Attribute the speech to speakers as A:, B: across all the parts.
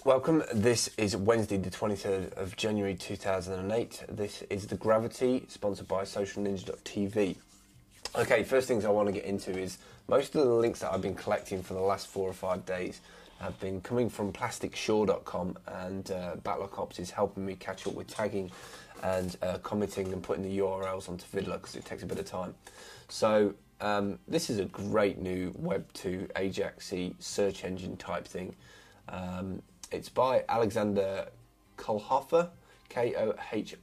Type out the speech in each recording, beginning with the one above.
A: Welcome. This is Wednesday, the 23rd of January 2008. This is The Gravity, sponsored by socialninja.tv. Okay, first things I want to get into is most of the links that I've been collecting for the last 4 or 5 days have been coming from plasticshore.com, and Backlock is helping me catch up with tagging and commenting and putting the URLs onto Vidler because it takes a bit of time. So this is a great new Web2 Ajax-y search engine type thing. It's by Alexander Kohlhofer, Kohlhofer,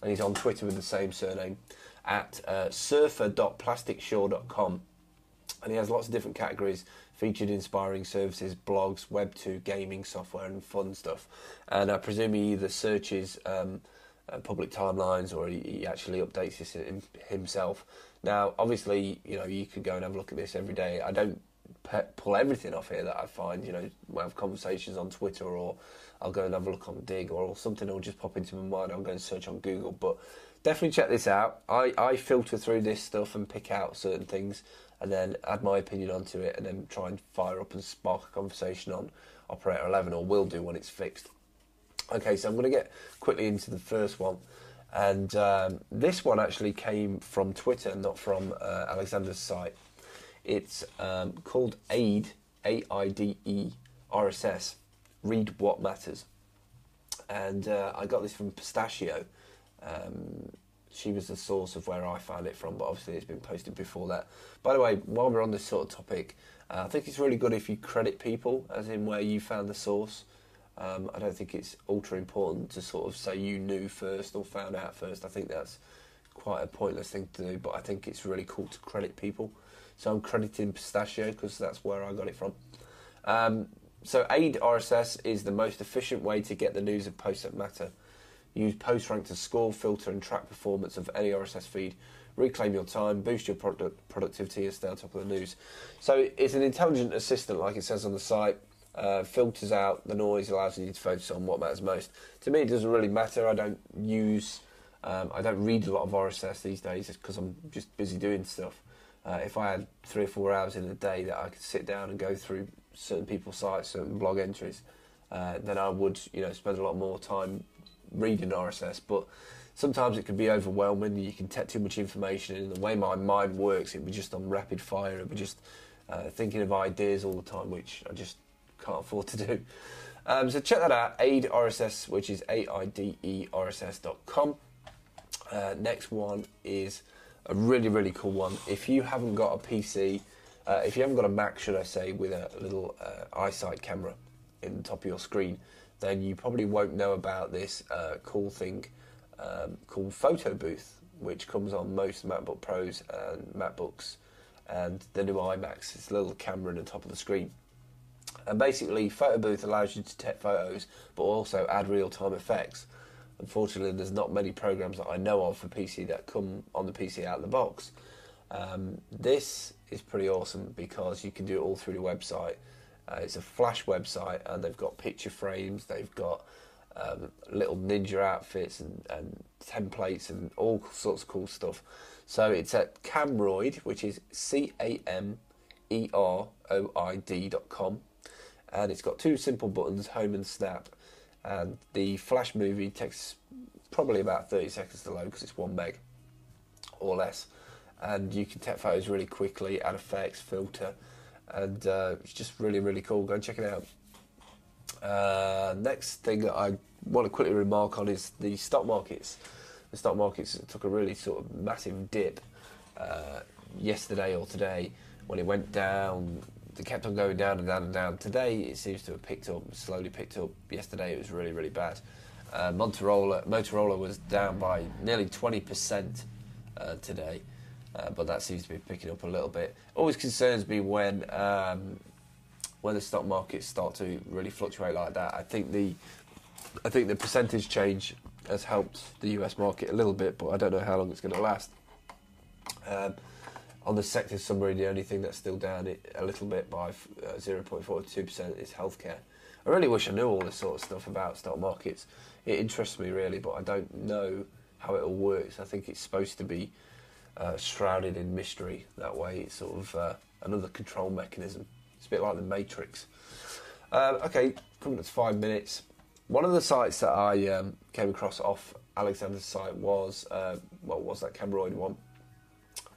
A: and he's on Twitter with the same surname, at surfer.plasticshore.com. And he has lots of different categories, featured inspiring services, blogs, Web2, gaming, software, and fun stuff. And I presume he either searches public timelines or he actually updates this himself. Now, obviously, you could go and have a look at this every day. I don't pull everything off here that I find. We'll have conversations on Twitter, or I'll go and have a look on Dig, or something will just pop into my mind. I'll go and search on Google, but definitely check this out. I filter through this stuff and pick out certain things and then add my opinion onto it, and then try and fire up and spark a conversation on Operator 11, or will do when it's fixed. Okay, so I'm going to get quickly into the first one, and this one actually came from Twitter, not from Alexander's site. It's called AIDE, AIDE, RSS, Read What Matters. And I got this from Pistachio. She was the source of where I found it from, but obviously it's been posted before that. By the way, while we're on this sort of topic, I think it's really good if you credit people, as in where you found the source. I don't think it's ultra important to sort of say you knew first or found out first. I think that's quite a pointless thing to do, but I think it's really cool to credit people. So I'm crediting Pistachio because that's where I got it from. So AIDE RSS is the most efficient way to get the news of posts that matter. Use PostRank to score, filter and track performance of any RSS feed. Reclaim your time, boost your productivity and stay on top of the news. So it's an intelligent assistant, like it says on the site. Filters out the noise, allows you to focus on what matters most. To me, it doesn't really matter. I don't read a lot of RSS these days because I'm just busy doing stuff. If I had 3 or 4 hours in a day that I could sit down and go through certain people's sites, certain blog entries, then I would, spend a lot more time reading RSS. But sometimes it can be overwhelming. You can take too much information in. The way my mind works, it would be just on rapid fire. It would be just thinking of ideas all the time, which I just can't afford to do. So check that out, AIDE RSS, which is AIDE-RSS.com. Next one is a really, really cool one. If you haven't got a PC, if you haven't got a Mac, should I say, with a little eyesight camera in the top of your screen, then you probably won't know about this cool thing called Photo Booth, which comes on most MacBook Pros and MacBooks and the new iMacs. It's a little camera in the top of the screen. And basically, Photo Booth allows you to take photos, but also add real-time effects. Unfortunately, there's not many programs that I know of for PC that come on the PC out of the box. This is pretty awesome because you can do it all through the website. It's a Flash website, and they've got picture frames, they've got little ninja outfits and templates and all sorts of cool stuff. So it's at Camroid, which is CAMEROID.com, and it's got 2 simple buttons, home and snap. And the Flash movie takes probably about 30 seconds to load because it's 1 meg or less. And you can take photos really quickly, add effects, filter, and it's just really, really cool. Go and check it out. Next thing that I want to quickly remark on is the stock markets. The stock markets took a really sort of massive dip yesterday or today when it went down. It kept on going down and down and down. Today it seems to have picked up, slowly picked up. Yesterday it was really, really bad. Motorola was down by nearly 20% today, but that seems to be picking up a little bit. Always concerns me when the stock markets start to really fluctuate like that. I think the percentage change has helped the US market a little bit, but I don't know how long it's going to last. On the sector summary, the only thing that's still down a little bit by 0.42% is healthcare. I really wish I knew all this sort of stuff about stock markets. It interests me really, but I don't know how it all works. I think it's supposed to be shrouded in mystery that way. It's sort of another control mechanism. It's a bit like the Matrix. Okay, coming up to 5 minutes. One of the sites that I came across off Alexander's site was, was that Camroid one,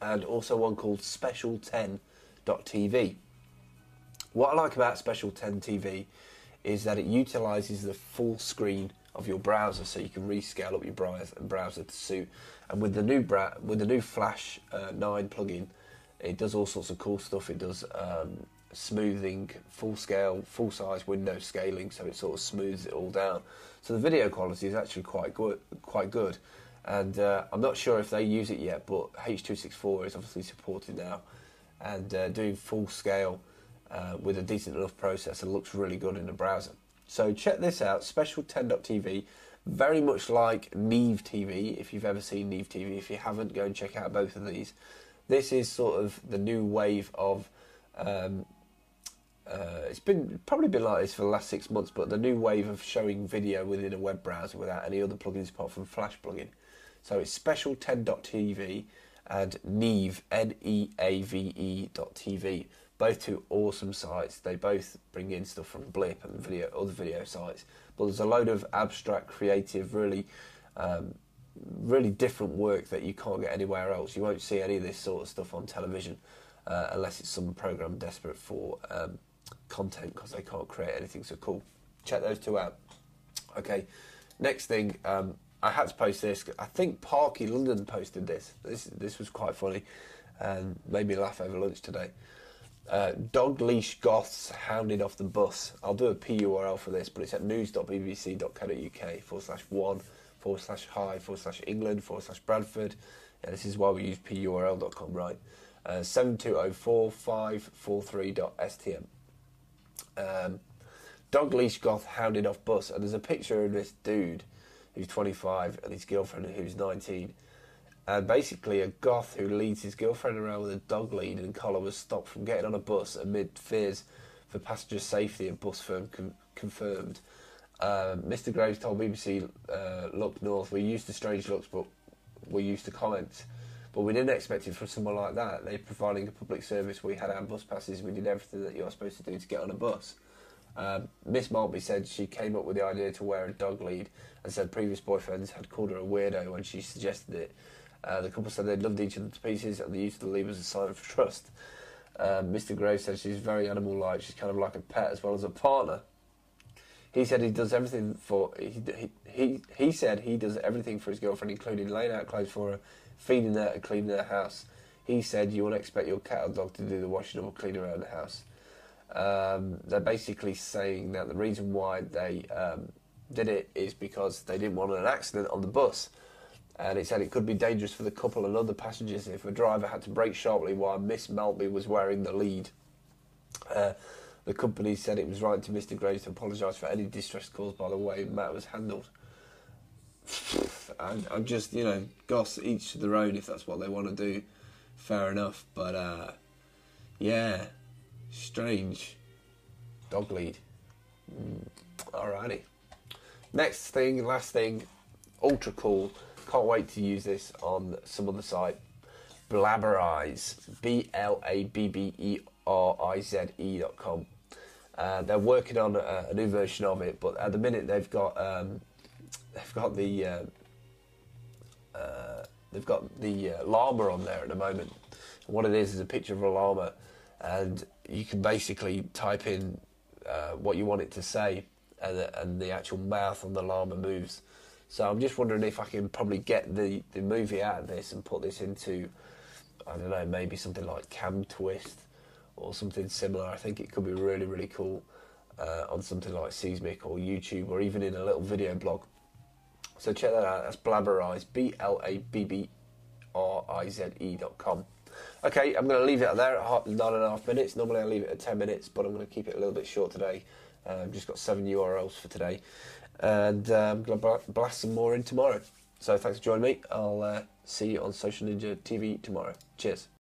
A: and also one called Special10.tv. What I like about Special10 TV is that it utilises the full screen of your browser, so you can rescale up your browser to suit. And with the new Flash 9 plugin, it does all sorts of cool stuff. It does smoothing, full scale, full size window scaling, so it sort of smooths it all down. So the video quality is actually quite good. And I'm not sure if they use it yet, but H.264 is obviously supported now, and doing full scale with a decent enough processor looks really good in the browser. So check this out, Special10.tv, very much like Neve TV, if you've ever seen Neve TV. If you haven't, go and check out both of these. This is sort of the new wave of, it's probably been like this for the last 6 months, but the new wave of showing video within a web browser without any other plugins apart from Flash plugin. So it's Special10.tv and Neve, Neave.tv. Both two awesome sites. They both bring in stuff from Blip and other video sites. But there's a load of abstract, creative, really different work that you can't get anywhere else. You won't see any of this sort of stuff on television unless it's some program desperate for content, because they can't create anything so cool. Check those two out. Okay, next thing, I had to post this. I think Parky London posted this. This was quite funny and made me laugh over lunch today. Dog leash goths hounded off the bus. I'll do a PURL for this, but it's at news.bbc.co.uk/1/hi/England/Bradford. Yeah, this is why we use PURL.com, right? 7204543.stm. Dog leash goth hounded off bus, and there's a picture of this dude who's 25 and his girlfriend who's 19. And basically a goth who leads his girlfriend around with a dog lead and collar was stopped from getting on a bus amid fears for passenger safety, a bus firm confirmed. Mr. Graves told BBC Look North, "We're used to strange looks, but we're used to comments. But we didn't expect it from someone like that. They're providing a public service. We had our bus passes. We did everything that you're supposed to do to get on a bus." Miss Maltby said she came up with the idea to wear a dog lead and said previous boyfriends had called her a weirdo when she suggested it. The couple said they loved each other to pieces and the use of the lead was a sign of trust. Mr. Graves said she's very animal-like. She's kind of like a pet as well as a partner. He said he does everything for he said he does everything for his girlfriend, including laying out clothes for her, feeding her, and cleaning her house. He said you won't expect your cat or dog to do the washing up or clean around the house. They're basically saying that the reason why they did it is because they didn't want an accident on the bus. And it said it could be dangerous for the couple and other passengers if a driver had to brake sharply while Miss Maltby was wearing the lead. The company said it was right to Mr. Graves to apologise for any distress caused by the way the matter was handled. I'm just, goss each to their own. If that's what they want to do, fair enough. But, yeah, strange. Dog lead. Alrighty. Next thing, last thing, ultra cool. Can't wait to use this on some other site. Blabberize. BLABBERIZE.com. They're working on a new version of it, but at the minute they've got the llama on there at the moment. And what it is a picture of a llama, and you can basically type in what you want it to say, and the actual mouth on the llama moves. So I'm just wondering if I can probably get the movie out of this and put this into, I don't know, maybe something like Cam Twist or something similar. I think it could be really, really cool on something like Seismic or YouTube or even in a little video blog. So check that out. That's Blabberize, BLABBERIZE.com. Okay, I'm going to leave it there at 9.5 minutes. Normally I leave it at 10 minutes, but I'm going to keep it a little bit short today. I've just got 7 URLs for today. And I'm going to blast some more in tomorrow. So thanks for joining me. I'll see you on Social Ninja TV tomorrow. Cheers.